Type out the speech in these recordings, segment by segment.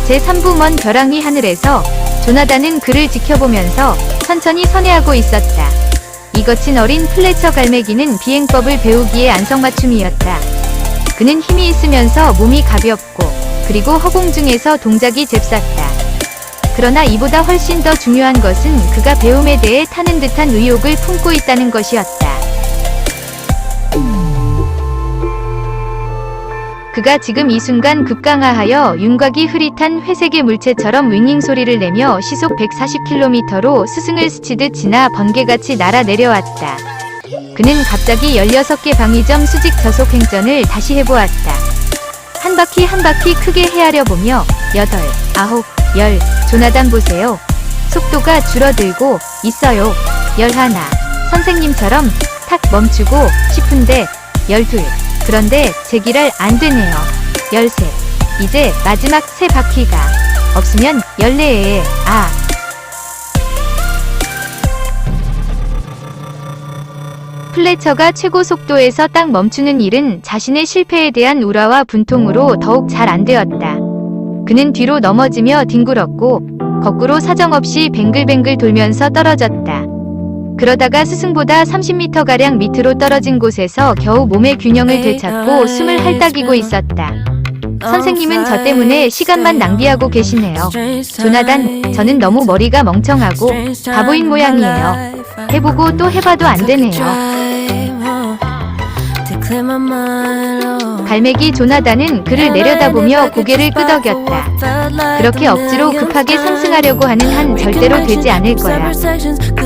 제3부 먼 벼랑위 하늘에서 조나단은 그를 지켜보면서 천천히 선회하고 있었다. 이 거친 어린 플래처 갈매기는 비행법을 배우기에 안성맞춤이었다. 그는 힘이 있으면서 몸이 가볍고 그리고 허공 중에서 동작이 잽쌌다. 그러나 이보다 훨씬 더 중요한 것은 그가 배움에 대해 타는 듯한 의욕을 품고 있다는 것이었다. 그가 지금 이 순간 급강하하여 윤곽이 흐릿한 회색의 물체처럼 윙윙 소리를 내며 시속 140km로 스승을 스치듯 지나 번개같이 날아 내려왔다. 그는 갑자기 16개 방위점 수직 저속 횡전을 다시 해보았다. 한 바퀴 한 바퀴 크게 헤아려 보며 8, 9, 10, 조나단 보세요. 속도가 줄어들고 있어요. 11, 선생님처럼 탁 멈추고 싶은데 12, 그런데 제기랄 안 되네요. 13, 이제 마지막 3바퀴가 없으면 14에 플래처가 최고 속도에서 딱 멈추는 일은 자신의 실패에 대한 우라와 분통으로 더욱 잘 안 되었다. 그는 뒤로 넘어지며 뒹굴었고 거꾸로 사정없이 뱅글뱅글 돌면서 떨어졌다. 그러다가 스승보다 30m가량 밑으로 떨어진 곳에서 겨우 몸의 균형을 되찾고 숨을 헐떡이고 있었다. 선생님은 저 때문에 시간만 낭비하고 계시네요. 조나단, 저는 너무 머리가 멍청하고 바보인 모양이에요. 해보고 또 해봐도 안 되네요. 갈매기 조나단은 그를 내려다보며 고개를 끄덕였다. 그렇게 억지로 급하게 상승하려고 하는 한 절대로 되지 않을 거야.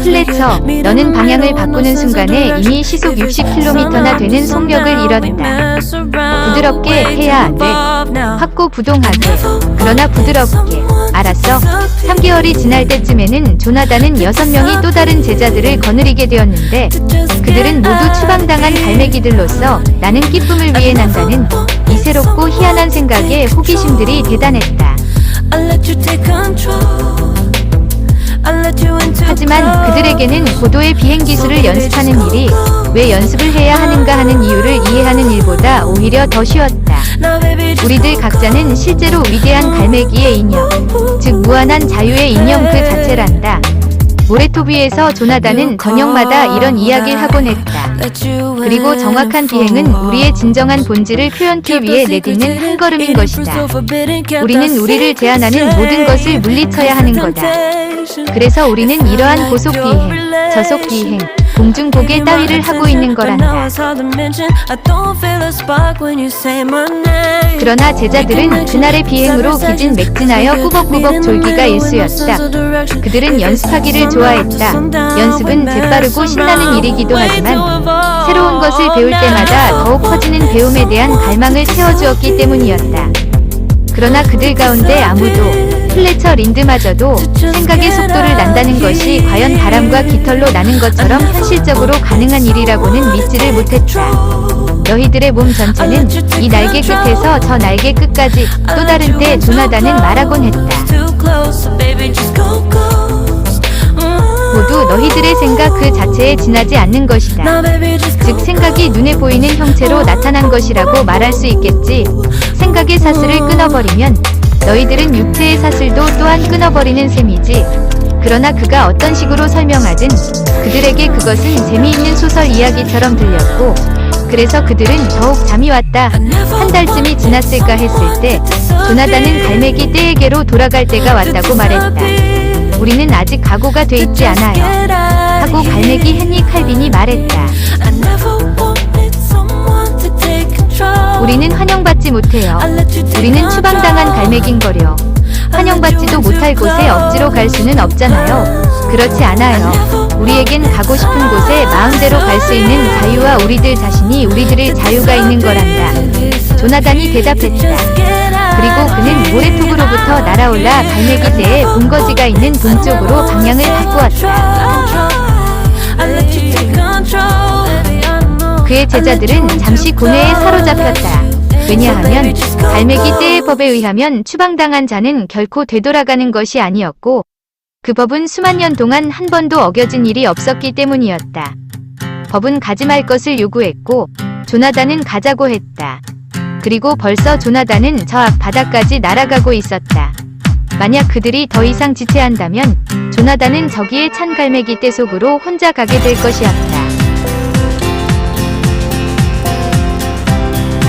플래처, 너는 방향을 바꾸는 순간에 이미 시속 60km나 되는 속력을 잃었다. 부드럽게 해야 돼. 확고부동하게. 그러나 부드럽게. 알았어. 3개월이 지날 때쯤에는 조나단은 6명이 또 다른 제자들을 거느리게 되었는데 그들은 모두 추방당한 갈매기들로서 나는 기쁨을 위해 난다는 이 새롭고 희한한 생각에 호기심들이 대단했다. 하지만 그들에게는 고도의 비행 기술을 연습하는 일이 왜 연습을 해야 하는가 하는 이유를 이해하는 일보다 오히려 더 쉬웠다. 우리들 각자는 실제로 위대한 갈매기의 인형, 즉 무한한 자유의 인형 그 자체란다. 모래토비에서 조나단은 저녁마다 이런 이야기를 하곤 했다. 그리고 정확한 비행은 우리의 진정한 본질을 표현하기 위해 내딛는 한 걸음인 것이다. 우리는 우리를 제한하는 모든 것을 물리쳐야 하는 거다. 그래서 우리는 이러한 고속 비행, 저속 비행, 공중고개 따위를 하고 있는 거란다. 그러나 제자들은 그날의 비행으로 기진 맥진하여 꾸벅꾸벅 졸기가 일쑤였다. 그들은 연습하기를 좋아했다. 연습은 재빠르고 신나는 일이기도 하지만 새로운 것을 배울 때마다 더욱 커지는 배움에 대한 갈망을 채워주었기 때문이었다. 그러나 그들 가운데 아무도 플래처 린드마저도 생각의 속도를 난다는 것이 과연 바람과 깃털로 나는 것처럼 현실적으로 가능한 일이라고는 믿지를 못했다. 너희들의 몸 전체는 이 날개 끝에서 저 날개 끝까지 또 다른 때 조나단은 말하곤 했다. 모두 너희들의 생각 그 자체에 지나지 않는 것이다. 즉 생각이 눈에 보이는 형체로 나타난 것이라고 말할 수 있겠지. 생각의 사슬을 끊어버리면 너희들은 육체의 사슬도 또한 끊어버리는 셈이지. 그러나 그가 어떤 식으로 설명하든 그들에게 그것은 재미있는 소설 이야기처럼 들렸고 그래서 그들은 더욱 잠이 왔다. 한 달쯤이 지났을까 했을 때 조나단은 갈매기 떼에게로 돌아갈 때가 왔다고 말했다. 우리는 아직 각오가 돼 있지 않아요. 하고 갈매기 헨리 칼빈이 말했다. 우리는 환영받지 못해요. 우리는 추방당한 갈매기인거려. 환영받지도 못할 곳에 억지로 갈 수는 없잖아요. 그렇지 않아요. 우리에겐 가고 싶은 곳에 마음대로 갈 수 있는 자유와 우리들 자신이 우리들의 자유가 있는 거란다. 조나단이 대답했다. 그리고 그는 모래톱으로부터 날아올라 갈매기 떼의 본거지가 있는 동쪽으로 방향을 바꾸었다. 그의 제자들은 잠시 고뇌에 사로잡혔다. 왜냐하면 갈매기 떼의 법에 의하면 추방당한 자는 결코 되돌아가는 것이 아니었고 그 법은 수만 년 동안 한 번도 어겨진 일이 없었기 때문이었다. 법은 가지 말 것을 요구했고 조나단은 가자고 했다. 그리고 벌써 조나단은 저 앞 바다까지 날아가고 있었다. 만약 그들이 더 이상 지체한다면 조나단은 저기에 찬 갈매기 떼 속으로 혼자 가게 될 것이었다.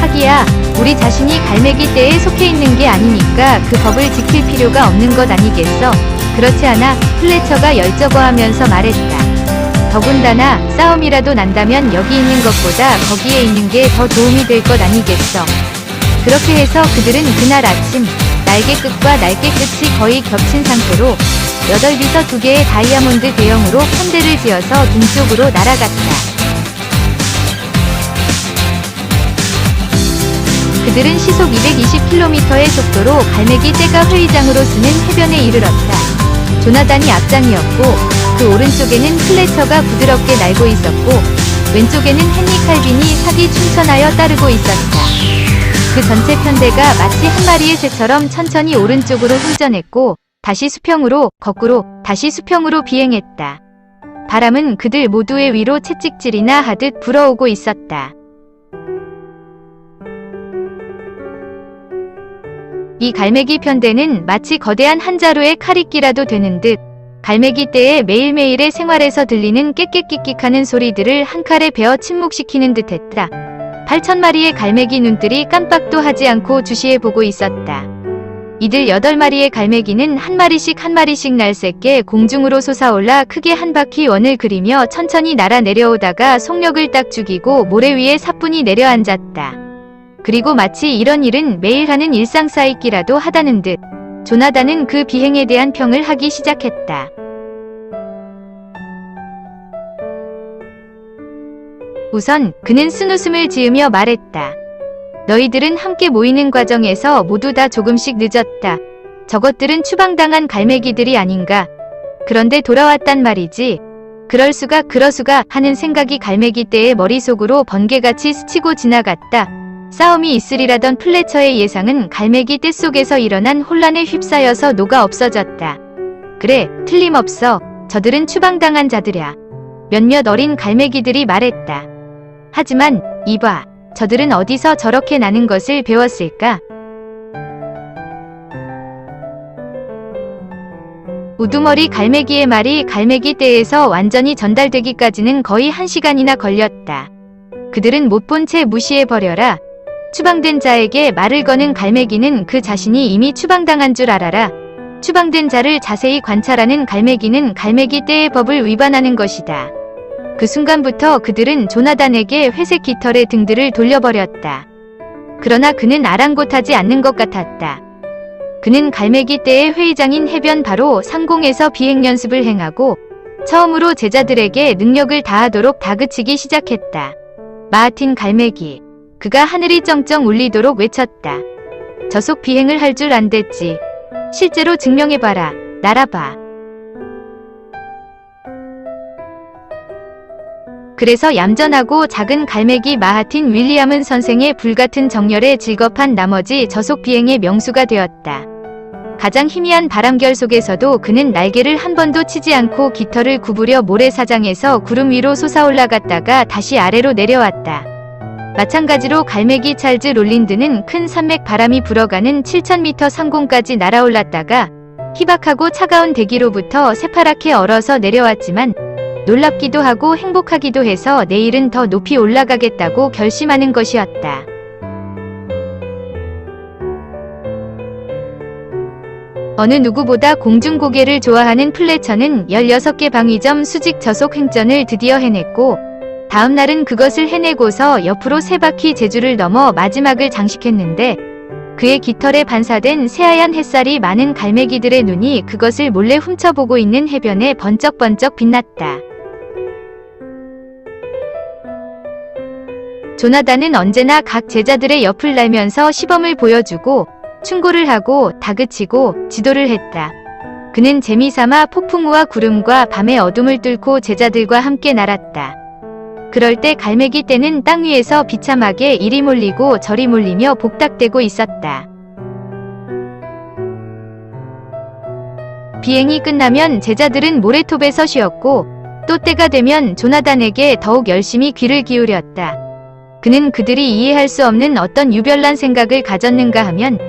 하기야, 우리 자신이 갈매기 떼에 속해 있는 게 아니니까 그 법을 지킬 필요가 없는 것 아니겠어? 그렇지 않아? 플래처가 열저거하면서 말했다. 더군다나 싸움이라도 난다면 여기 있는 것보다 거기에 있는 게 더 도움이 될 것 아니겠어? 그렇게 해서 그들은 그날 아침 날개 끝과 날개 끝이 거의 겹친 상태로 8비서 2개의 다이아몬드 대형으로 편대를 지어서 동쪽으로 날아갔다. 그들은 시속 220km의 속도로 갈매기 떼가 회의장으로 쓰는 해변에 이르렀다. 조나단이 앞장이었고 그 오른쪽에는 플래처가 부드럽게 날고 있었고 왼쪽에는 헨리 칼빈이 사기 춤천하여 따르고 있었다. 그 전체 편대가 마치 한 마리의 새처럼 천천히 오른쪽으로 흥전했고 다시 수평으로, 거꾸로, 다시 수평으로 비행했다. 바람은 그들 모두의 위로 채찍질이나 하듯 불어오고 있었다. 이 갈매기 편대는 마치 거대한 한 자루의 칼이끼라도 되는 듯 갈매기 떼의 매일매일의 생활에서 들리는 깨깨끽끽하는 소리들을 한 칼에 베어 침묵시키는 듯했다. 8,000마리의 갈매기 눈들이 깜빡도 하지 않고 주시해보고 있었다. 이들 8마리의 갈매기는 한 마리씩 날쌔게 공중으로 솟아올라 크게 한 바퀴 원을 그리며 천천히 날아 내려오다가 속력을 딱 죽이고 모래 위에 사뿐히 내려앉았다. 그리고 마치 이런 일은 매일 하는 일상 쌓이기라도 하다는 듯 조나단은 그 비행에 대한 평을 하기 시작했다. 우선 그는 쓴웃음을 지으며 말했다. 너희들은 함께 모이는 과정에서 모두 다 조금씩 늦었다. 저것들은 추방당한 갈매기들이 아닌가. 그런데 돌아왔단 말이지. 그러수가 하는 생각이 갈매기 떼의 머릿속으로 번개같이 스치고 지나갔다. 싸움이 있으리라던 플래처의 예상은 갈매기 떼 속에서 일어난 혼란에 휩싸여서 녹아 없어졌다. 그래, 틀림없어. 저들은 추방당한 자들이야. 몇몇 어린 갈매기들이 말했다. 하지만 이봐, 저들은 어디서 저렇게 나는 것을 배웠을까? 우두머리 갈매기의 말이 갈매기 떼에서 완전히 전달되기까지는 거의 1시간이나 걸렸다. 그들은 못 본 채 무시해버려라. 추방된 자에게 말을 거는 갈매기는 그 자신이 이미 추방당한 줄 알아라. 추방된 자를 자세히 관찰하는 갈매기는 갈매기 떼의 법을 위반하는 것이다. 그 순간부터 그들은 조나단에게 회색 깃털의 등들을 돌려버렸다. 그러나 그는 아랑곳하지 않는 것 같았다. 그는 갈매기 떼의 회의장인 해변 바로 상공에서 비행 연습을 행하고 처음으로 제자들에게 능력을 다하도록 다그치기 시작했다. 마하틴 갈매기. 그가 하늘이 쩡쩡 울리도록 외쳤다. 저속 비행을 할 줄 안댔지. 실제로 증명해봐라. 날아봐. 그래서 얌전하고 작은 갈매기 마하틴 윌리엄은 선생의 불같은 정열에 질겁한 나머지 저속 비행의 명수가 되었다. 가장 희미한 바람결 속에서도 그는 날개를 한 번도 치지 않고 깃털을 구부려 모래사장에서 구름 위로 솟아올라갔다가 다시 아래로 내려왔다. 마찬가지로 갈매기 찰즈 롤린드는 큰 산맥 바람이 불어가는 7,000m 상공까지 날아올랐다가 희박하고 차가운 대기로부터 새파랗게 얼어서 내려왔지만 놀랍기도 하고 행복하기도 해서 내일은 더 높이 올라가겠다고 결심하는 것이었다. 어느 누구보다 공중고개를 좋아하는 플래처는 16개 방위점 수직 저속 횡전을 드디어 해냈고 다음 날은 그것을 해내고서 옆으로 3바퀴 제주를 넘어 마지막을 장식했는데 그의 깃털에 반사된 새하얀 햇살이 많은 갈매기들의 눈이 그것을 몰래 훔쳐보고 있는 해변에 번쩍번쩍 빛났다. 조나단은 언제나 각 제자들의 옆을 날면서 시범을 보여주고 충고를 하고 다그치고 지도를 했다. 그는 재미삼아 폭풍우와 구름과 밤의 어둠을 뚫고 제자들과 함께 날았다. 그럴 때 갈매기 떼는 땅 위에서 비참하게 이리 몰리고 저리 몰리며 복닥대고 있었다. 비행이 끝나면 제자들은 모래톱에서 쉬었고 또 때가 되면 조나단에게 더욱 열심히 귀를 기울였다. 그는 그들이 이해할 수 없는 어떤 유별난 생각을 가졌는가 하면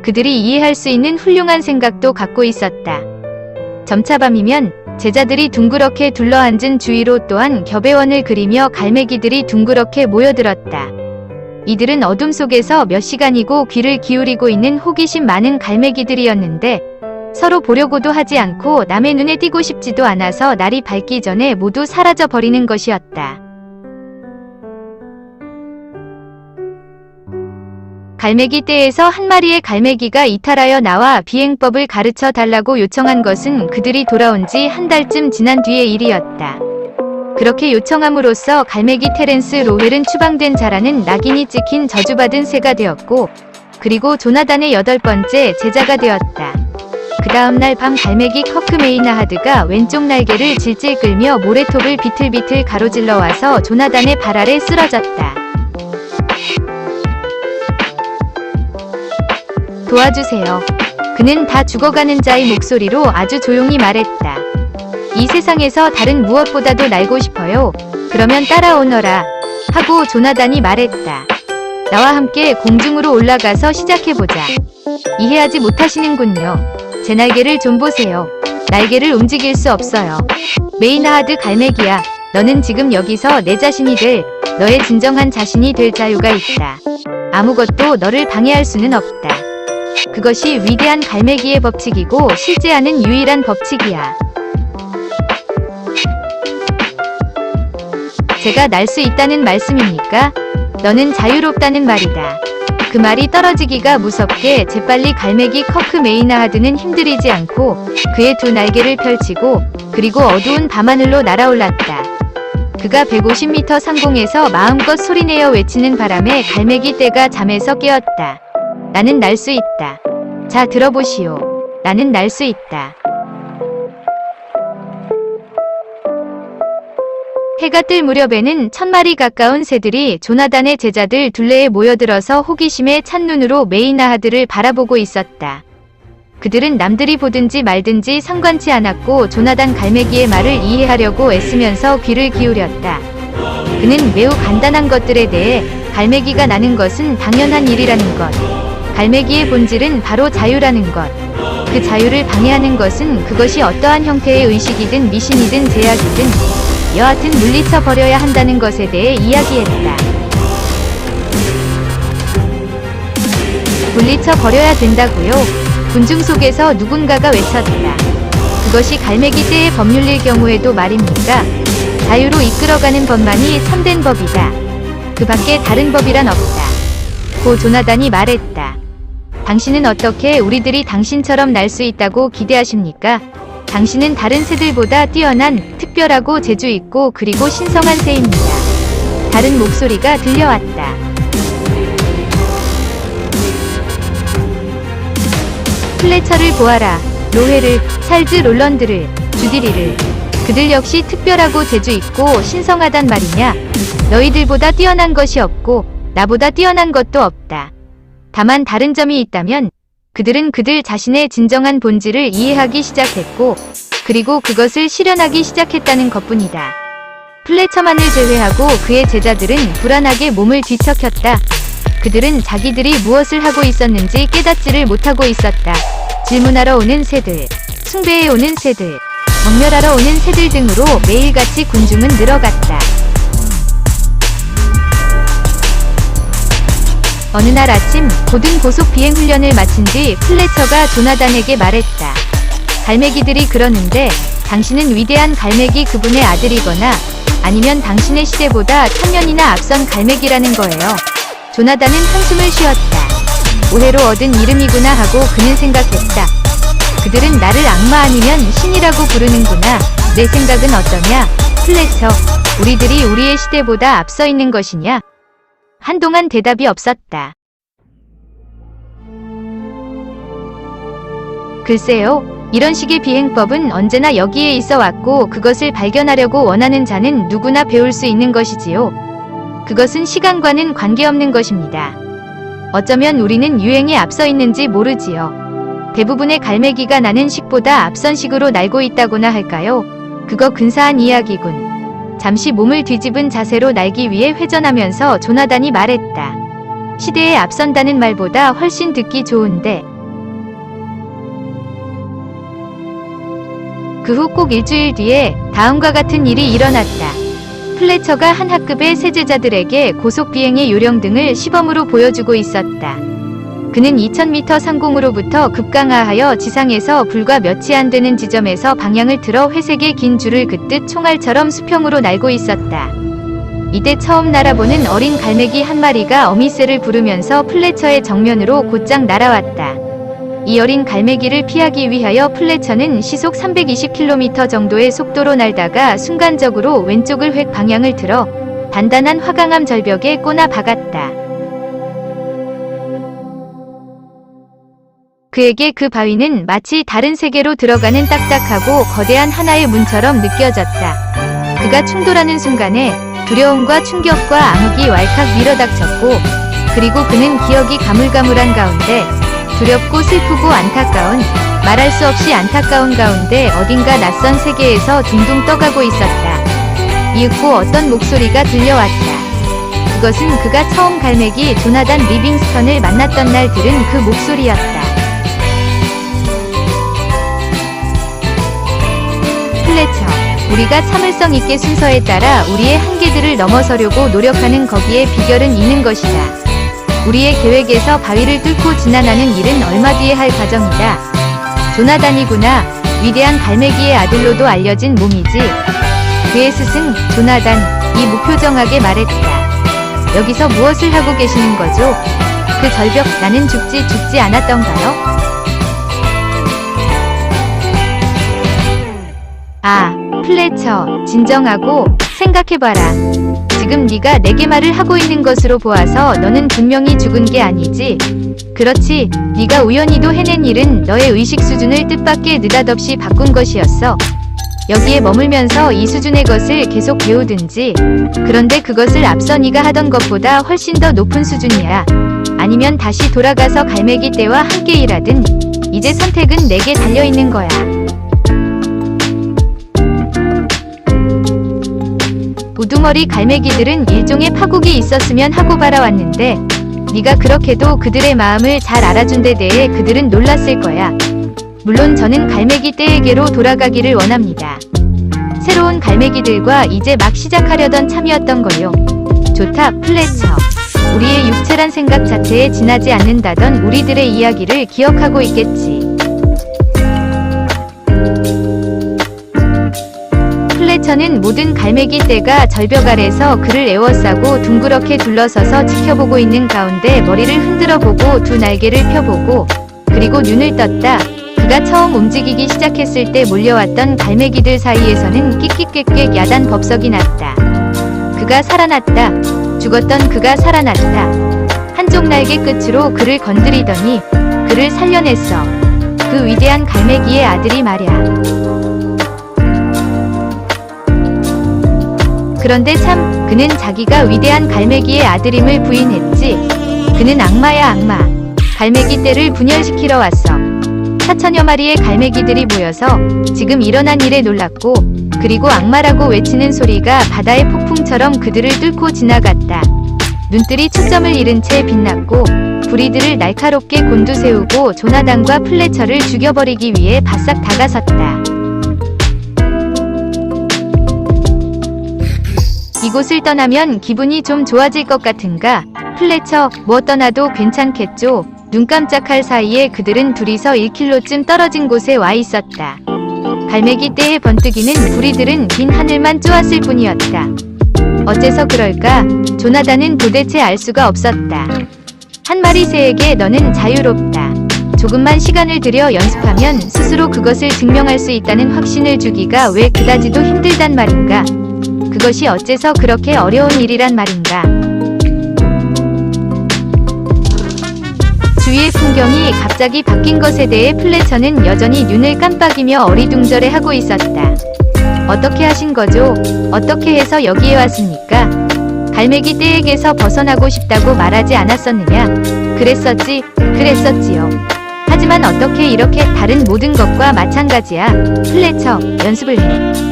그들이 이해할 수 있는 훌륭한 생각도 갖고 있었다. 점차 밤이면 제자들이 둥그렇게 둘러앉은 주위로 또한 겹배원을 그리며 갈매기들이 둥그렇게 모여들었다. 이들은 어둠 속에서 몇 시간이고 귀를 기울이고 있는 호기심 많은 갈매기들이었는데 서로 보려고도 하지 않고 남의 눈에 띄고 싶지도 않아서 날이 밝기 전에 모두 사라져 버리는 것이었다. 갈매기 떼에서 한 마리의 갈매기가 이탈하여 나와 비행법을 가르쳐 달라고 요청한 것은 그들이 돌아온 지 한 달쯤 지난 뒤의 일이었다. 그렇게 요청함으로써 갈매기 테렌스 로웰은 추방된 자라는 낙인이 찍힌 저주받은 새가 되었고 그리고 조나단의 8번째 제자가 되었다. 그 다음날 밤 갈매기 커크 메이나하드가 왼쪽 날개를 질질 끌며 모래톱을 비틀비틀 가로질러 와서 조나단의 발 아래 쓰러졌다. 도와주세요. 그는 다 죽어가는 자의 목소리로 아주 조용히 말했다. 이 세상에서 다른 무엇보다도 날고 싶어요. 그러면 따라오너라. 하고 조나단이 말했다. 나와 함께 공중으로 올라가서 시작해보자. 이해하지 못하시는군요. 제 날개를 좀 보세요. 날개를 움직일 수 없어요. 메이나하드 갈매기야. 너는 지금 여기서 내 자신이 될, 너의 진정한 자신이 될 자유가 있다. 아무것도 너를 방해할 수는 없다. 그것이 위대한 갈매기의 법칙이고 실제하는 유일한 법칙이야. 제가 날 수 있다는 말씀입니까? 너는 자유롭다는 말이다. 그 말이 떨어지기가 무섭게 재빨리 갈매기 커크 메이나하드는 힘들이지 않고 그의 두 날개를 펼치고 그리고 어두운 밤하늘로 날아올랐다. 그가 150m 상공에서 마음껏 소리내어 외치는 바람에 갈매기 떼가 잠에서 깨었다. 나는 날 수 있다. 자, 들어보시오. 나는 날 수 있다. 해가 뜰 무렵에는 1000마리 가까운 새들이 조나단의 제자들 둘레에 모여들어서 호기심에 찬 눈으로 메이나하드를 바라보고 있었다. 그들은 남들이 보든지 말든지 상관치 않았고 조나단 갈매기의 말을 이해하려고 애쓰면서 귀를 기울였다. 그는 매우 간단한 것들에 대해 갈매기가 나는 것은 당연한 일이라는 것, 갈매기의 본질은 바로 자유라는 것, 그 자유를 방해하는 것은 그것이 어떠한 형태의 의식이든 미신이든 제약이든 여하튼 물리쳐 버려야 한다는 것에 대해 이야기했다. 물리쳐 버려야 된다고요? 군중 속에서 누군가가 외쳤다. 그것이 갈매기 떼의 법률일 경우에도 말입니까? 자유로 이끌어가는 법만이 참된 법이다. 그 밖에 다른 법이란 없다. 고 조나단이 말했다. 당신은 어떻게 우리들이 당신처럼 날 수 있다고 기대하십니까? 당신은 다른 새들보다 뛰어난, 특별하고 재주있고 그리고 신성한 새입니다. 다른 목소리가 들려왔다. 플래처를 보아라. 로헤를, 찰즈 롤런드를, 주디리를. 그들 역시 특별하고 재주있고 신성하단 말이냐? 너희들보다 뛰어난 것이 없고 나보다 뛰어난 것도 없다. 다만 다른 점이 있다면 그들은 그들 자신의 진정한 본질을 이해하기 시작했고 그리고 그것을 실현하기 시작했다는 것뿐이다. 플래처만을 제외하고 그의 제자들은 불안하게 몸을 뒤척였다. 그들은 자기들이 무엇을 하고 있었는지 깨닫지를 못하고 있었다. 질문하러 오는 새들, 숭배해 오는 새들, 경멸하러 오는 새들 등으로 매일같이 군중은 늘어갔다. 어느 날 아침 고등 고속 비행 훈련을 마친 뒤 플래처가 조나단에게 말했다. 갈매기들이 그러는데 당신은 위대한 갈매기 그분의 아들이거나 아니면 당신의 시대보다 1000년이나 앞선 갈매기라는 거예요. 조나단은 한숨을 쉬었다. 오해로 얻은 이름이구나 하고 그는 생각했다. 그들은 나를 악마 아니면 신이라고 부르는구나. 내 생각은 어떠냐? 플래처, 우리들이 우리의 시대보다 앞서 있는 것이냐? 한동안 대답이 없었다. 글쎄요, 이런 식의 비행법은 언제나 여기에 있어 왔고 그것을 발견하려고 원하는 자는 누구나 배울 수 있는 것이지요. 그것은 시간과는 관계없는 것입니다. 어쩌면 우리는 유행에 앞서 있는지 모르지요. 대부분의 갈매기가 나는 식보다 앞선 식으로 날고 있다고나 할까요? 그거 근사한 이야기군. 잠시 몸을 뒤집은 자세로 날기 위해 회전하면서 조나단이 말했다. 시대에 앞선다는 말보다 훨씬 듣기 좋은데. 그 후 꼭 일주일 뒤에 다음과 같은 일이 일어났다. 플래처가 한 학급의 새 제자들에게 고속비행의 요령 등을 시범으로 보여주고 있었다. 그는 2000m 상공으로부터 급강하하여 지상에서 불과 몇이 안 되는 지점에서 방향을 틀어 회색의 긴 줄을 긋듯 총알처럼 수평으로 날고 있었다. 이때 처음 날아보는 어린 갈매기 한 마리가 어미새를 부르면서 플래처의 정면으로 곧장 날아왔다. 이 어린 갈매기를 피하기 위하여 플래처는 시속 320km 정도의 속도로 날다가 순간적으로 왼쪽을 획 방향을 틀어 단단한 화강암 절벽에 꼬나 박았다. 그에게 그 바위는 마치 다른 세계로 들어가는 딱딱하고 거대한 하나의 문처럼 느껴졌다. 그가 충돌하는 순간에 두려움과 충격과 암흑이 왈칵 밀어닥쳤고, 그리고 그는 기억이 가물가물한 가운데 두렵고 슬프고 안타까운, 말할 수 없이 안타까운 가운데 어딘가 낯선 세계에서 둥둥 떠가고 있었다. 이윽고 어떤 목소리가 들려왔다. 그것은 그가 처음 갈매기 조나단 리빙스턴을 만났던 날 들은 그 목소리였다. 플래처, 우리가 참을성 있게 순서에 따라 우리의 한계들을 넘어서려고 노력하는 거기에 비결은 있는 것이다. 우리의 계획에서 바위를 뚫고 지나가는 일은 얼마 뒤에 할 과정이다. 조나단이구나. 위대한 갈매기의 아들로도 알려진 몸이지. 그의 스승 조나단, 이 무표정하게 말했다. 여기서 무엇을 하고 계시는 거죠? 그 절벽, 나는 죽지 않았던가요? 아, 플래처, 진정하고 생각해봐라. 지금 네가 내게 말을 하고 있는 것으로 보아서 너는 분명히 죽은 게 아니지. 그렇지, 네가 우연히도 해낸 일은 너의 의식 수준을 뜻밖의 느닷없이 바꾼 것이었어. 여기에 머물면서 이 수준의 것을 계속 배우든지, 그런데 그것을 앞서 네가 하던 것보다 훨씬 더 높은 수준이야. 아니면 다시 돌아가서 갈매기 떼와 함께 일하든. 이제 선택은 내게 달려있는 거야. 우두머리 갈매기들은 일종의 파국이 있었으면 하고 바라왔는데, 네가 그렇게도 그들의 마음을 잘 알아준 데 대해 그들은 놀랐을 거야. 물론 저는 갈매기 떼에게로 돌아가기를 원합니다. 새로운 갈매기들과 이제 막 시작하려던 참이었던 거요. 좋다, 플래처. 우리의 육체란 생각 자체에 지나지 않는다던 우리들의 이야기를 기억하고 있겠지. 플래처는 모든 갈매기 떼가 절벽 아래서 그를 에워싸고 둥그렇게 둘러서서 지켜보고 있는 가운데 머리를 흔들어 보고 두 날개를 펴보고, 그리고 눈을 떴다. 그가 처음 움직이기 시작했을 때 몰려왔던 갈매기들 사이에서는 끽끽꽥꽥 야단 법석이 났다. 그가 살아났다. 죽었던 그가 살아났다. 한쪽 날개 끝으로 그를 건드리더니 그를 살려냈어. 그 위대한 갈매기의 아들이 말야. 그런데 참, 그는 자기가 위대한 갈매기의 아들임을 부인했지. 그는 악마야, 악마. 갈매기 떼를 분열시키러 왔어. 4천여 마리의 갈매기들이 모여서 지금 일어난 일에 놀랐고, 그리고 악마라고 외치는 소리가 바다의 폭풍처럼 그들을 뚫고 지나갔다. 눈뜰이 초점을 잃은 채 빛났고, 부리들을 날카롭게 곤두세우고 조나단과 플래처를 죽여버리기 위해 바싹 다가섰다. 이곳을 떠나면 기분이 좀 좋아질 것 같은가? 플래처, 뭐 떠나도 괜찮겠죠? 눈 깜짝할 사이에 그들은 둘이서 1km쯤 떨어진 곳에 와 있었다. 갈매기 떼의 번뜩이는 부리들은 긴 하늘만 쪼았을 뿐이었다. 어째서 그럴까? 조나단은 도대체 알 수가 없었다. 한 마리 새에게 너는 자유롭다. 조금만 시간을 들여 연습하면 스스로 그것을 증명할 수 있다는 확신을 주기가 왜 그다지도 힘들단 말인가? 그것이 어째서 그렇게 어려운 일이란 말인가? 주위의 풍경이 갑자기 바뀐 것에 대해 플래처는 여전히 눈을 깜빡이며 어리둥절해하고 있었다. 어떻게 하신 거죠? 어떻게 해서 여기에 왔습니까? 갈매기 떼에게서 벗어나고 싶다고 말하지 않았었느냐? 그랬었지요. 하지만 어떻게 이렇게 다른 모든 것과 마찬가지야. 플래처, 연습을 해.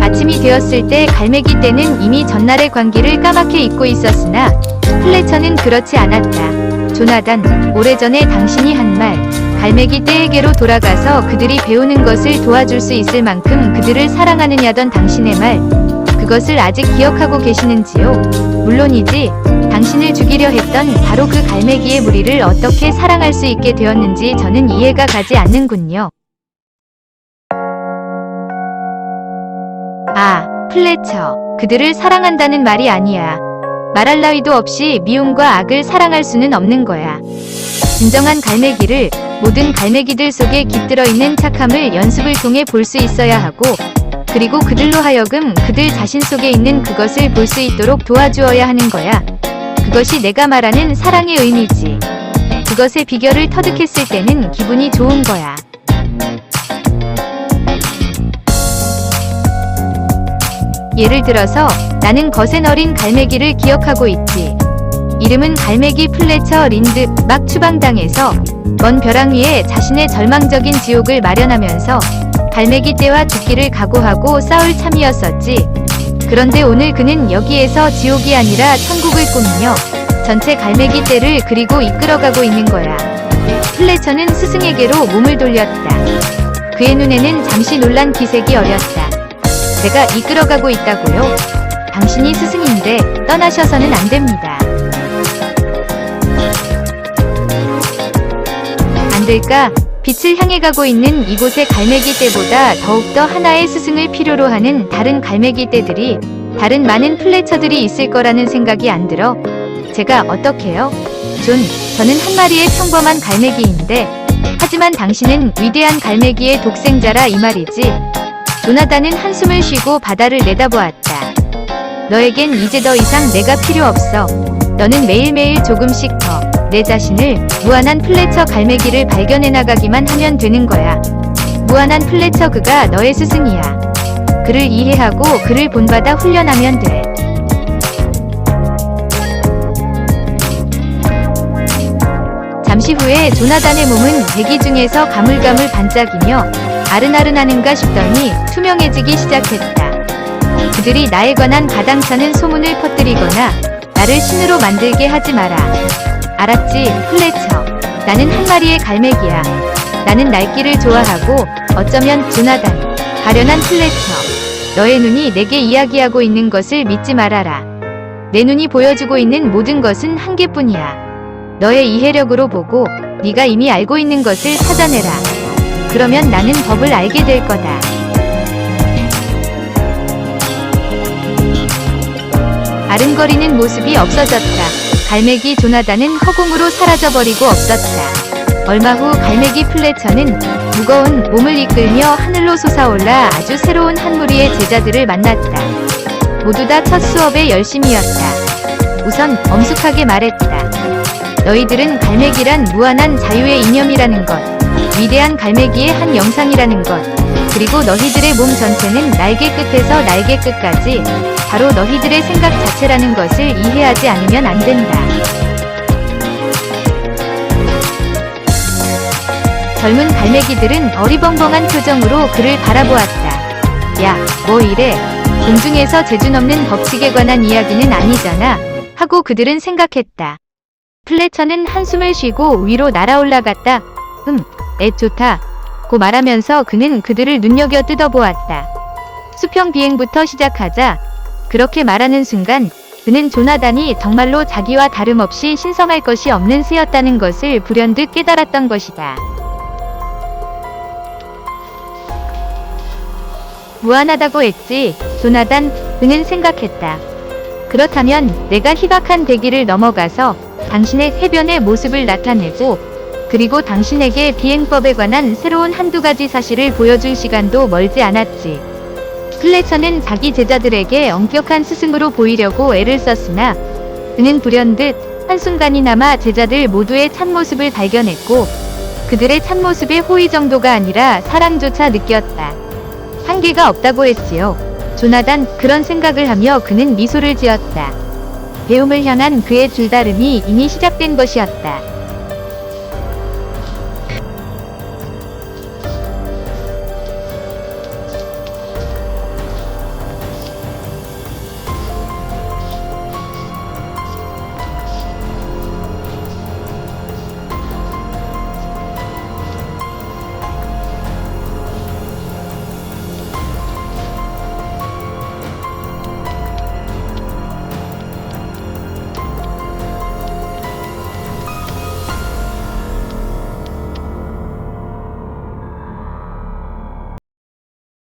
아침이 되었을 때 갈매기 떼는 이미 전날의 광기를 까맣게 잊고 있었으나 플래처는 그렇지 않았다. 조나단, 오래전에 당신이 한 말, 갈매기 떼에게로 돌아가서 그들이 배우는 것을 도와줄 수 있을 만큼 그들을 사랑하느냐던 당신의 말, 그것을 아직 기억하고 계시는지요? 물론이지. 당신을 죽이려 했던 바로 그 갈매기의 무리를 어떻게 사랑할 수 있게 되었는지 저는 이해가 가지 않는군요. 아, 플래처. 그들을 사랑한다는 말이 아니야. 말할 나위도 없이 미움과 악을 사랑할 수는 없는 거야. 진정한 갈매기를, 모든 갈매기들 속에 깃들어 있는 착함을 연습을 통해 볼 수 있어야 하고, 그리고 그들로 하여금 그들 자신 속에 있는 그것을 볼 수 있도록 도와주어야 하는 거야. 그것이 내가 말하는 사랑의 의미지. 그것의 비결을 터득했을 때는 기분이 좋은 거야. 예를 들어서 나는 거센 어린 갈매기를 기억하고 있지. 이름은 갈매기 플래처 린드. 막 추방당해서 먼 벼랑 위에 자신의 절망적인 지옥을 마련하면서 갈매기 떼와 죽기를 각오하고 싸울 참이었었지. 그런데 오늘 그는 여기에서 지옥이 아니라 천국을 꾸미며 전체 갈매기 떼를 그리고 이끌어가고 있는 거야. 플래처는 스승에게로 몸을 돌렸다. 그의 눈에는 잠시 놀란 기색이 어렸다. 제가 이끌어가고 있다고요? 당신이 스승인데 떠나셔서는 안 됩니다. 안 될까? 빛을 향해 가고 있는 이곳의 갈매기 떼보다 더욱더 하나의 스승을 필요로 하는 다른 갈매기 떼들이, 다른 많은 플래처들이 있을 거라는 생각이 안 들어. 제가 어떻게요? 저는 한 마리의 평범한 갈매기인데, 하지만 당신은 위대한 갈매기의 독생자라 이 말이지. 조나단은 한숨을 쉬고 바다를 내다보았다. 너에겐 이제 더 이상 내가 필요 없어. 너는 매일매일 조금씩 더 내 자신을, 무한한 플래처 갈매기를 발견해 나가기만 하면 되는 거야. 무한한 플래처, 그가 너의 스승이야. 그를 이해하고 그를 본받아 훈련하면 돼. 잠시 후에 조나단의 몸은 대기 중에서 가물가물 반짝이며 아른아른하는가 싶더니 투명해지기 시작했다. 그들이 나에 관한 가당찮은 소문을 퍼뜨리거나 나를 신으로 만들게 하지 마라. 알았지, 플래처. 나는 한 마리의 갈매기야. 나는 날기를 좋아하고, 어쩌면 조나단, 가련한 플래처. 너의 눈이 내게 이야기하고 있는 것을 믿지 말아라. 내 눈이 보여주고 있는 모든 것은 한계뿐이야. 너의 이해력으로 보고 네가 이미 알고 있는 것을 찾아내라. 그러면 나는 법을 알게 될 거다. 아른거리는 모습이 없어졌다. 갈매기 조나단은 허공으로 사라져버리고 없었다. 얼마 후 갈매기 플래처는 무거운 몸을 이끌며 하늘로 솟아올라 아주 새로운 한 무리의 제자들을 만났다. 모두 다 첫 수업의 열심이었다. 우선 엄숙하게 말했다. 너희들은 갈매기란 무한한 자유의 이념이라는 것, 위대한 갈매기의 한 영상이라는 것, 그리고 너희들의 몸 전체는 날개 끝에서 날개 끝까지 바로 너희들의 생각 자체라는 것을 이해하지 않으면 안 된다. 젊은 갈매기들은 어리벙벙한 표정으로 그를 바라보았다. 야, 뭐 이래? 공중에서 재주 넘는 법칙에 관한 이야기는 아니잖아. 하고 그들은 생각했다. 플래처는 한숨을 쉬고 위로 날아올라갔다. 좋다. 고 말하면서 그는 그들을 눈여겨 뜯어보았다. 수평 비행부터 시작하자. 그렇게 말하는 순간 그는 조나단이 정말로 자기와 다름없이 신성할 것이 없는 새였다는 것을 불현듯 깨달았던 것이다. 무한하다고 했지, 조나단, 그는 생각했다. 그렇다면 내가 희박한 대기를 넘어가서 당신의 해변의 모습을 나타내고, 그리고 당신에게 비행법에 관한 새로운 한두 가지 사실을 보여줄 시간도 멀지 않았지. 플래처는 자기 제자들에게 엄격한 스승으로 보이려고 애를 썼으나 그는 불현듯 한순간이나마 제자들 모두의 참모습을 발견했고 그들의 참모습의 호의 정도가 아니라 사랑조차 느꼈다. 한계가 없다고 했지요. 조나단, 그런 생각을 하며 그는 미소를 지었다. 배움을 향한 그의 줄다름이 이미 시작된 것이었다.